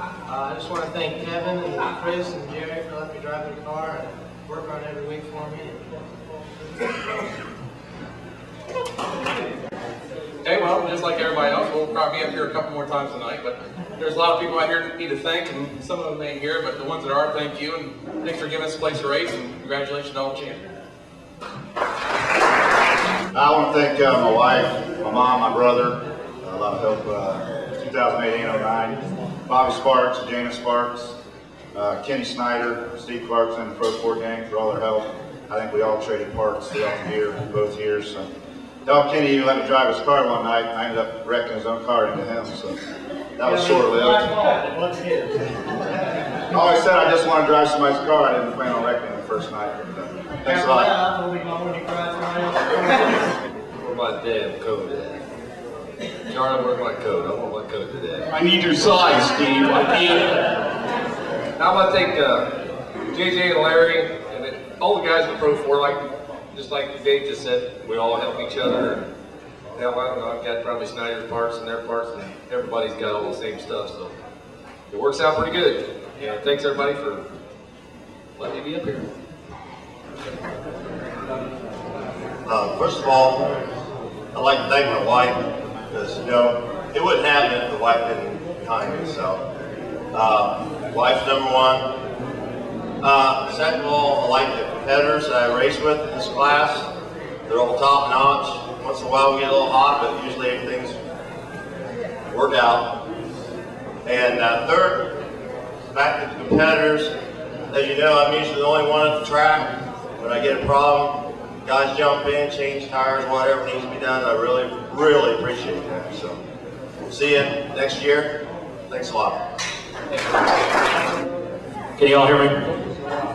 I just want to thank Kevin and Chris and Jerry for letting me drive their car and work on it every week for me. Okay, well, just like everybody else, we'll probably be up here a couple more times tonight, but there's a lot of people out here that need to thank, and some of them ain't here, but the ones that are, thank you, and thanks for giving us a place to race, and congratulations to all the champions. I want to thank my wife, my mom, my brother, a lot of help 2008-09, Bobby Sparks, Jana Sparks, Kenny Snyder, Steve Clarkson, the Pro Sport Gang for all their help. I think we all traded parts throughout the year, both years. So. Dog Kenny even let me drive his car one night, and I ended up wrecking his own car into him, so that was short-lived. I always said I just want to drive somebody's car. I didn't plan on wrecking him the first night. But, thanks a lot. What about Dad, Code? Charlie, where's my coat? I want my coat today. I need your size, Steve. I can't. Now I'm going to take JJ and Larry and then all the guys in the Pro 4, just like Dave just said, we all help each other. Now, I don't know, I've got probably Snyder's parts and their parts, and everybody's got all the same stuff, so it works out pretty good. Yeah, thanks everybody for letting me be up here. First of all, I'd like to thank my wife, because, it wouldn't happen if the wife didn't be behind me, so wife's number one. Second of all, I like the competitors that I race with in this class. They're all top notch. Once in a while we get a little hot, but usually everything's work out. And third, back to the competitors. As you know, I'm usually the only one at the track. When I get a problem, guys jump in, change tires, whatever needs to be done. I really, really appreciate that. So, see you next year. Thanks a lot. Can you all hear me?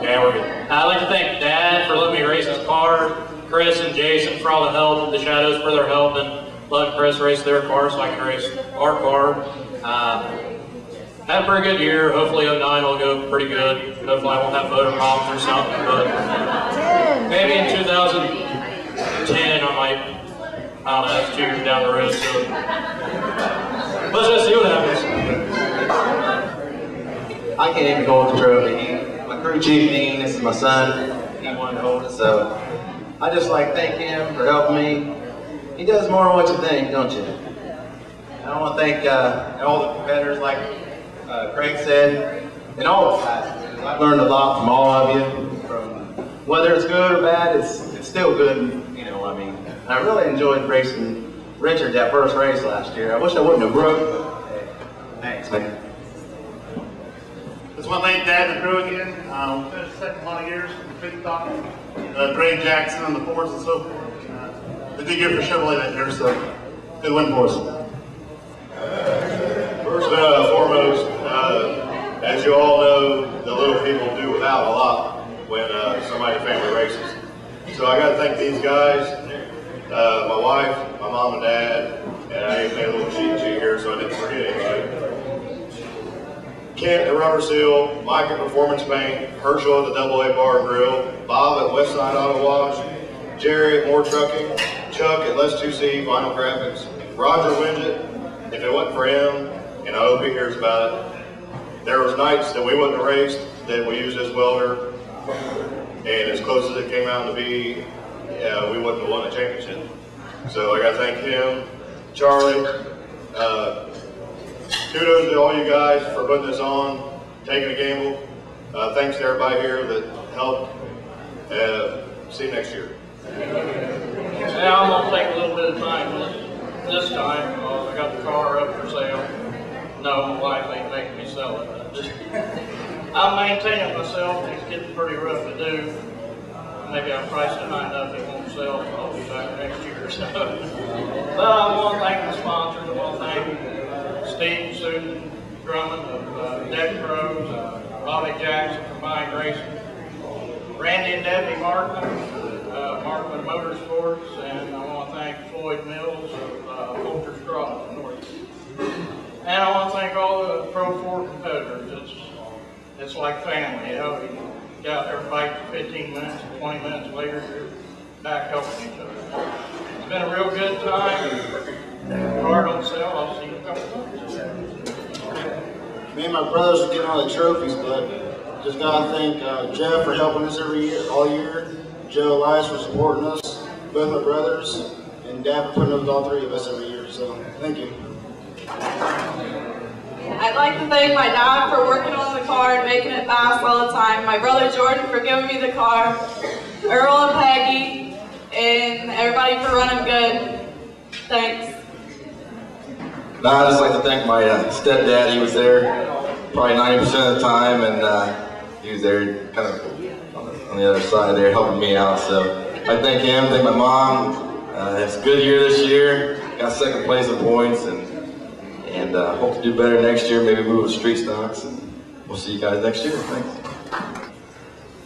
Yeah, we're good. I'd like to thank Dad for letting me race his car, Chris and Jason for all the help, and the Shadows for their help, and letting Chris race their car so I can race our car. Had a pretty good year. Hopefully 09 will go pretty good. Hopefully I won't have motor problems or something, but maybe in 2010 I might, I don't know, that's 2 years down the road, so let's just see what happens. I can't even hold the trophy. My crew chief, Dean, this is my son. He wanted to hold it, so I just like to thank him for helping me. He does more than what you think, don't you? I want to thank all the competitors, like Craig said, and all the classes. I've learned a lot from all of you. From whether it's good or bad, it's still good. I mean, I really enjoyed racing Richard that first race last year. I wish I wouldn't have broke, but hey, thanks, man. Just want to thank Dad and crew again. Finished second a lot of years in the pit stop. Dre Jackson on the Fords and so forth. They did good for Chevrolet that year, so good win for us. First and foremost, as you all know, the little people do without a lot when somebody in the family races. So I got to thank these guys, my wife, my mom and dad, and I even made a little cheat sheet here so I didn't forget anybody. Kent at Rubber Seal, Mike at Performance Paint, Herschel at the AA Bar and Grill, Bob at Westside Auto Wash, Jerry at More Trucking, Chuck at Less 2C Vinyl Graphics, Roger Widget. If it wasn't for him, and I hope he hears about it, there was nights that we wouldn't have raced that we used as welder, and as close as it came out to be, we wouldn't have won a championship. So I got to thank him, Charlie. Kudos to all you guys for putting this on, taking a gamble. Thanks to everybody here that helped. See you next year. Yeah, I'm going to take a little bit of time this time. I got the car up for sale. No, my wife ain't making me sell it. I'm maintaining myself. It's getting pretty rough to do. Maybe I'll price it high enough it won't sell. I'll be back next year or so. But I want to thank the sponsors. I want to thank Steve and Susan Drummond of Deck Pros, Bobby Jackson from Combined Racing, Randy and Debbie Markman, Markman Motorsports, and I want to thank Floyd Mills of Holter Straw from North. And I want to thank all the Pro 4 competitors. It's like family, you got there fight for 15 minutes, 20 minutes later, you're back helping each other. It's been a real good time. Car don't sell, I'll see you in a couple months. Me and thank my brothers for getting all the trophies, but just gotta thank Jeff for helping us every year, all year. Joe, Elias for supporting us, both my brothers, and Dad for putting up with all three of us every year. So thank you. I'd like to thank my dad for working on the car and making it fast all the time, my brother Jordan for giving me the car, Earl and Peggy, and everybody for running good. Thanks. Now, I'd just like to thank my stepdad. He was there probably 90% of the time, and he was there kind of on the other side there helping me out. So I thank him, thank my mom. It's a good year this year. Got second place in points, and hope to do better next year, maybe move with street stocks, and we'll see you guys next year. Thanks.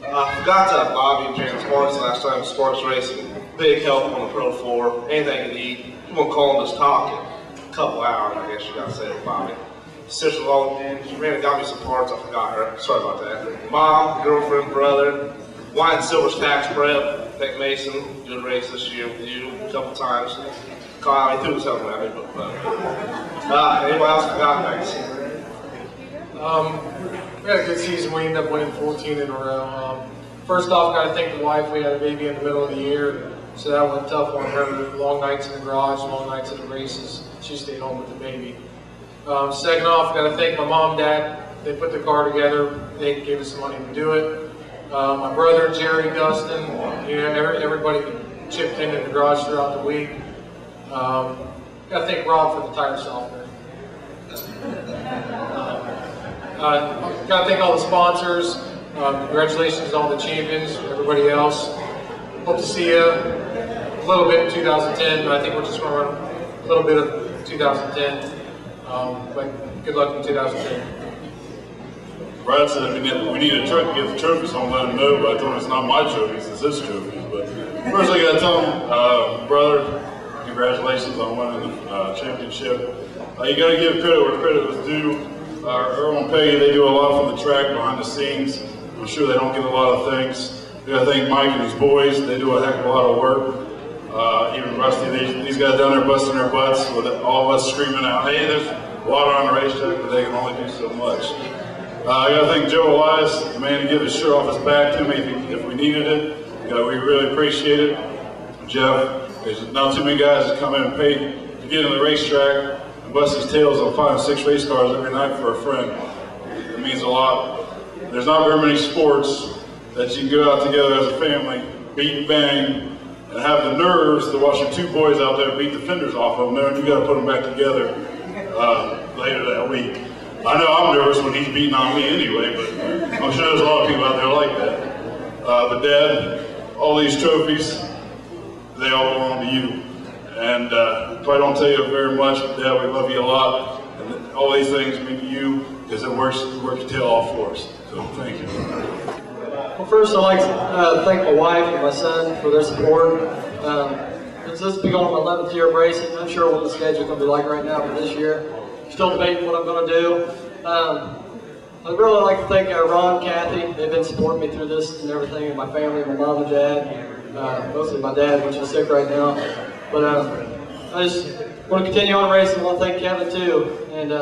I forgot to Bobby and James Sports last time, sports racing. Big help on the Pro 4. Anything you need, you want to call and just talk in a couple hours, I guess you got to say with Bobby. Sister logged in, she ran and got me some parts, I forgot her. Sorry about that. Mom, girlfriend, brother, Wine Silver's tax prep, Nick Mason, good race this year with you a couple times. Kyle, he threw his helmet at me, but anybody else forgot? Thanks. We had a good season. We ended up winning 14 in a row. First off, got to thank the wife. We had a baby in the middle of the year, so that went tough on her. Long nights in the garage, long nights at the races. She stayed home with the baby. Second off, got to thank my mom and dad. They put the car together. They gave us the money to do it. My brother, Jerry, Dustin, everybody chipped in the garage throughout the week. Got to thank Rob for the tire softener. Got to thank all the sponsors. Congratulations to all the champions, everybody else. Hope to see you a little bit in 2010, but I think we're just going to run a little bit of 2010. But good luck in 2010. Brad said we need a truck to get the trophies home, let him know, but I told him it's not my trophies, it's his trophies. But first I got to tell him, brother, congratulations on winning the championship. You got to give credit where credit was due. Earl and Peggy, they do a lot from the track behind the scenes. I'm sure they don't get a lot of thanks. We got to thank Mike and his boys. They do a heck of a lot of work. Even Rusty, these guys down there busting their butts with all of us screaming out, hey, there's water on the racetrack, but they can only do so much. I got to thank Joe Elias, the man to give his shirt off his back to me if we needed it. We really appreciate it. Jeff, there's not too many guys that come in and pay to get in the racetrack and bust his tails on 5 and 6 race cars every night for a friend. It means a lot. There's not very many sports that you can go out together as a family, beat and bang, and have the nerves to watch your two boys out there beat the fenders off of them, knowing you got to put them back together later that week. I know I'm nervous when he's beating on me anyway, but I'm sure there's a lot of people out there like that. But Dad, all these trophies, they all belong to you. And probably don't tell you very much, but Dad, we love you a lot. And all these things mean to you because it works your tail off for us. So thank you. Well, first I'd like to thank my wife and my son for their support. This has been on my 11th year of racing. I'm sure what the schedule is going to be like right now for this year. Still debating what I'm going to do. I'd really like to thank Ron and Kathy. They've been supporting me through this and everything, and my family, my mom and dad. Mostly my dad, which is sick right now. But I just want to continue on racing. I want to thank Kevin too. And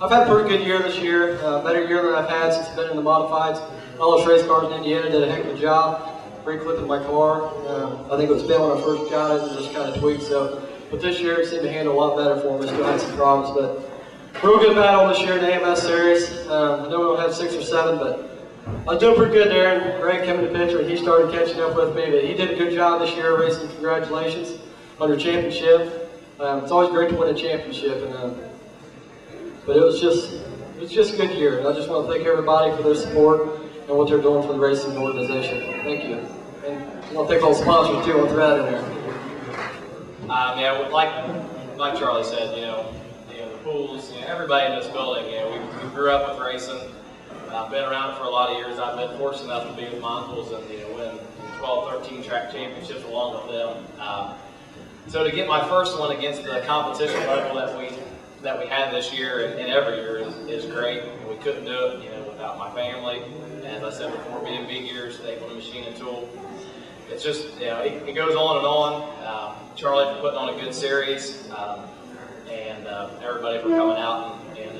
I've had a pretty good year this year. Better year than I've had since I've been in the modifieds. All those race cars in Indiana did a heck of a job re-clipping my car. I think it was bent when I first got it and just kind of tweaked. But this year it seemed to handle a lot better for me. Still had some problems, but real good battle this year in the AMS series. I know we'll have 6 or 7, but I was doing pretty good there. And Greg came in the picture and he started catching up with me. But he did a good job this year racing. Congratulations on your championship. It's always great to win a championship, but it was just a good year. And I just want to thank everybody for their support and what they're doing for the racing organization. Thank you. And I want to thank all the sponsors too. I'll throw that in there. Yeah, like Charlie said, the pools, everybody in this building, we grew up with racing. I've been around for a lot of years. I've been fortunate enough to be with my uncles and win 12, 13 track championships along with them. So to get my first one against the competition level that we had this year and every year is great. And we couldn't do it, without my family. And as I said before, being big years, stable machine and tool. It's just, it goes on and on. Charlie for putting on a good series, and everybody for coming out and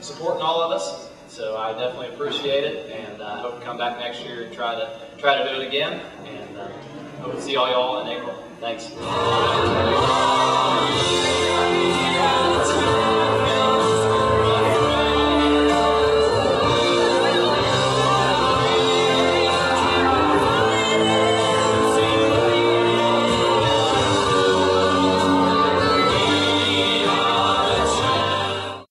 supporting all of us. So I definitely appreciate it, and I hope to come back next year and try to do it again. And hope to see all y'all in April. Thanks.